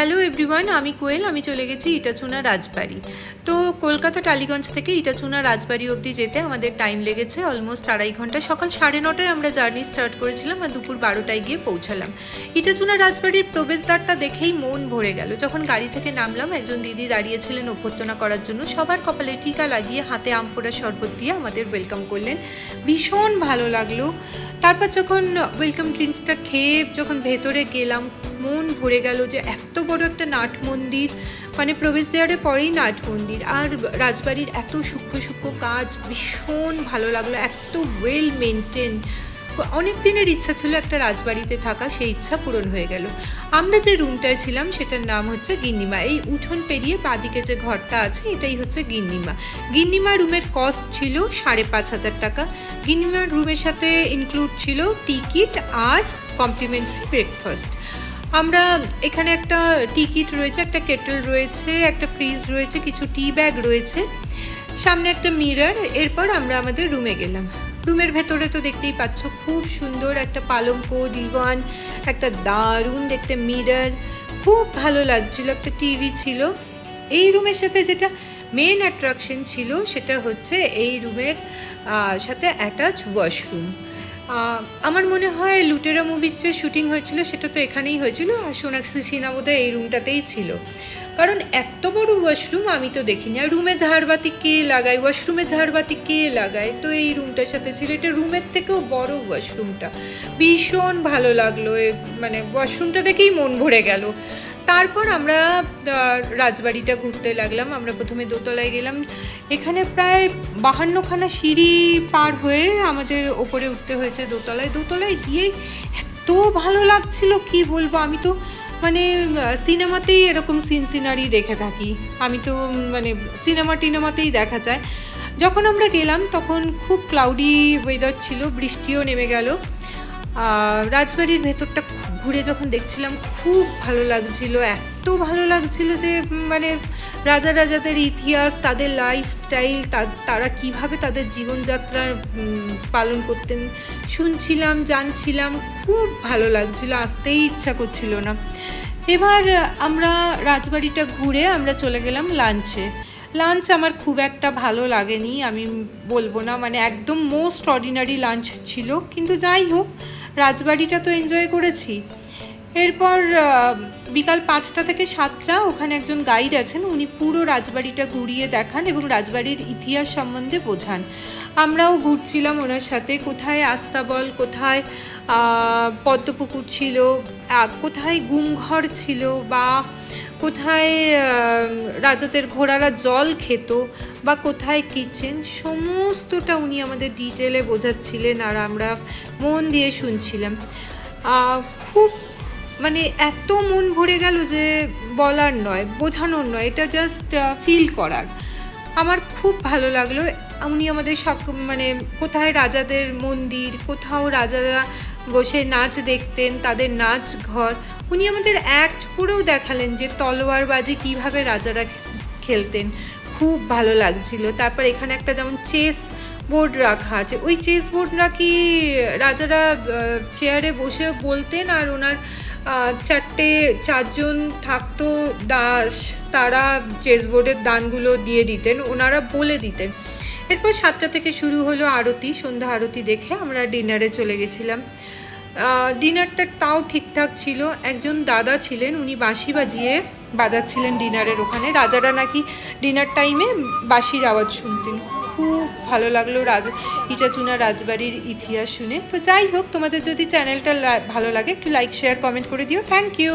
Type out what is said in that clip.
Hello everyone, আমি কোয়েল। আমি চলে গেছি ইটাচুনা রাজবাড়ি। তো কলকাতা টালিগঞ্জ থেকে ইটাচুনা রাজবাড়ি অবধি যেতে আমাদের টাইম লেগেছে অলমোস্ট 2.5 ঘন্টা। সকাল 9:30টায় আমরা জার্নি স্টার্ট করেছিলাম আর দুপুর 12টায় গিয়ে পৌঁছালাম। ইটাচুনা রাজবাড়ির প্রবেশদ্বারটা দেখেই মন ভরে গেল। যখন গাড়ি থেকে নামলাম, একজন দিদি দাঁড়িয়েছিলেন অভ্যর্থনা করার জন্য। সবার কপালে টিকা লাগিয়ে হাতে আম পোড়া শরবত দিয়ে আমাদের ওয়েলকাম করলেন। ভীষণ ভালো লাগলো। তারপর যখন ওয়েলকাম ড্রিঙ্কসটা খেয়ে যখন ভেতরে গেলাম, মন ভরে গেল যে এত বড় একটা নাট মন্দির, মানে প্রবেশদ্বারের পরেই নাট মন্দির, আর রাজবাড়ির এত সূক্ষ্ম সূক্ষ্ম কাজ, ভীষণ ভালো লাগলো। এত ওয়েল মেনটেন। অনেক দিনের ইচ্ছা ছিল একটা রাজবাড়িতে থাকা, সেই ইচ্ছা পূরণ হয়ে গেল। আমরা যে রুমটায় ছিলাম সেটার নাম হচ্ছে গিন্নিমা। এই উঠোন পেরিয়ে বাঁদিকে যে ঘরটা আছে এটাই হচ্ছে গিন্নিমা। গিন্নিমা রুমের কস্ট ছিল 5,500 টাকা। গিন্নিমা রুমের সাথে ইনক্লুড ছিল টিকিট আর কমপ্লিমেন্টারি ব্রেকফাস্ট। আমরা এখানে একটা টিকিট রয়েছে, একটা কেটল রয়েছে, একটা ফ্রিজ রয়েছে, কিছু টি ব্যাগ রয়েছে, সামনে একটা মিরর। এরপর আমরা আমাদের রুমে গেলাম। রুমের ভেতরে তো দেখতেই পাচ্ছ, খুব সুন্দর একটা পালঙ্ক, ডিভান, একটা দারুণ দেখতে মিরর, খুব ভালো লাগছিল। একটা টিভি ছিল। এই রুমের সাথে যেটা মেন অ্যাট্রাকশন ছিল সেটা হচ্ছে এই রুমের সাথে অ্যাটাচ ওয়াশরুম। আমার মনে হয় লুটেরা মুভির যে শুটিং হয়েছিল সেটা তো এখানেই হয়েছিল, আর সোনাক্ষী সিনহা বোধহয় এই রুমটাতেই ছিল, কারণ এত বড় ওয়াশরুম আমি তো দেখিনি। আর রুমে ঝাড়বাতি কে লাগায়, ওয়াশরুমে ঝাড়বাতি কে লাগায়, তো এই রুমটার সাথে ছিল। এটা রুমের থেকেও বড় ওয়াশরুমটা, ভীষণ ভালো লাগলো। মানে ওয়াশরুমটা দেখেই মন ভরে গেল। তারপর আমরা রাজবাড়িটা ঘুরতে লাগলাম। আমরা প্রথমে দোতলায় গেলাম। এখানে প্রায় 52খানা সিঁড়ি পার হয়ে আমাদের ওপরে উঠতে হয়েছে দোতলায়। দোতলায় গিয়েই এত ভালো লাগছিল, কি বলবো। আমি তো মানে সিনেমাতেই এরকম সিনারি দেখে থাকি। আমি তো মানে টিনেমাতেই দেখা যায়। যখন আমরা গেলাম তখন খুব ক্লাউডি ওয়েদার ছিল, বৃষ্টিও নেমে গেল। রাজবাড়ির ভেতরটা ঘুরে যখন দেখছিলাম খুব ভালো লাগছিল, এত ভালো লাগছিল যে মানে রাজাদের ইতিহাস, তাদের লাইফস্টাইল, তারা কিভাবে তাদের জীবনযাত্রা পালন করতেন শুনছিলাম, জানছিলাম। খুব ভালো লাগছিল, আসতেই ইচ্ছা করছিল না। এবার আমরা রাজবাড়িটা ঘুরে আমরা চলে গেলাম লাঞ্চে। লাঞ্চ আমার খুব একটা ভালো লাগেনি, আমি বলবো না, মানে একদম মোস্ট অর্ডিনারি লাঞ্চ ছিল, কিন্তু যাই হোক রাজবাড়িটা তো এনজয় করেছি। এরপর বিকাল 5টা থেকে 7টা ওখানে একজন গাইড আছেন, উনি পুরো রাজবাড়িটা ঘুরিয়ে দেখান এবং রাজবাড়ির ইতিহাস সম্বন্ধে বোঝান। আমরাও ঘুরছিলাম ওনার সাথে। কোথায় আস্তাবল, কোথায় পদ্মপুকুর ছিল, কোথায় গুমঘর ছিল, বা কোথায় রাজাদের ঘোড়ারা জল খেত, বা কোথায় কিচেন, সমস্তটা উনি আমাদের ডিটেলে বোঝাচ্ছিলেন আর আমরা মন দিয়ে শুনছিলাম। খুব মানে এত মন ভরে গেল যে বলার নয়, বোঝানোর নয়, এটা জাস্ট ফিল করার। আমার খুব ভালো লাগলো। উনি আমাদের মানে কোথায় রাজাদের মন্দির, কোথাও রাজারা বসে নাচ দেখতেন, তাদের নাচ ঘর, উনি আমাদের অ্যাক্ট করেও দেখালেন যে তলোয়ারবাজি কীভাবে রাজারা খেলতেন। খুব ভালো লাগছিল। তারপর এখানে একটা যেমন চেস বোর্ড রাখা আছে, ওই চেস বোর্ড নাকি রাজারা চেয়ারে বসে বলতেন, আর ওনার 4জন থাকতো দাস, তারা চেস বোর্ডের দানগুলো দিয়ে দিতেন, ওনারা বলে দিতেন। এরপর 7টা থেকে শুরু হলো আরতি, সন্ধ্যা আরতি দেখে আমরা ডিনারে চলে গেছিলাম। ডিনারটা তাও ঠিকঠাক ছিল। একজন দাদা ছিলেন, উনি বাঁশি বাজাচ্ছিলেন ডিনারের ওখানে। রাজারা নাকি ডিনার টাইমে বাঁশির আওয়াজ শুনতেন। খুব ভালো লাগলো ইটাচুনা রাজবাড়ির ইতিহাস শুনে। তো যাই হোক, তোমাদের যদি চ্যানেলটা ভালো লাগে একটু লাইক, শেয়ার, কমেন্ট করে দিও। Thank you.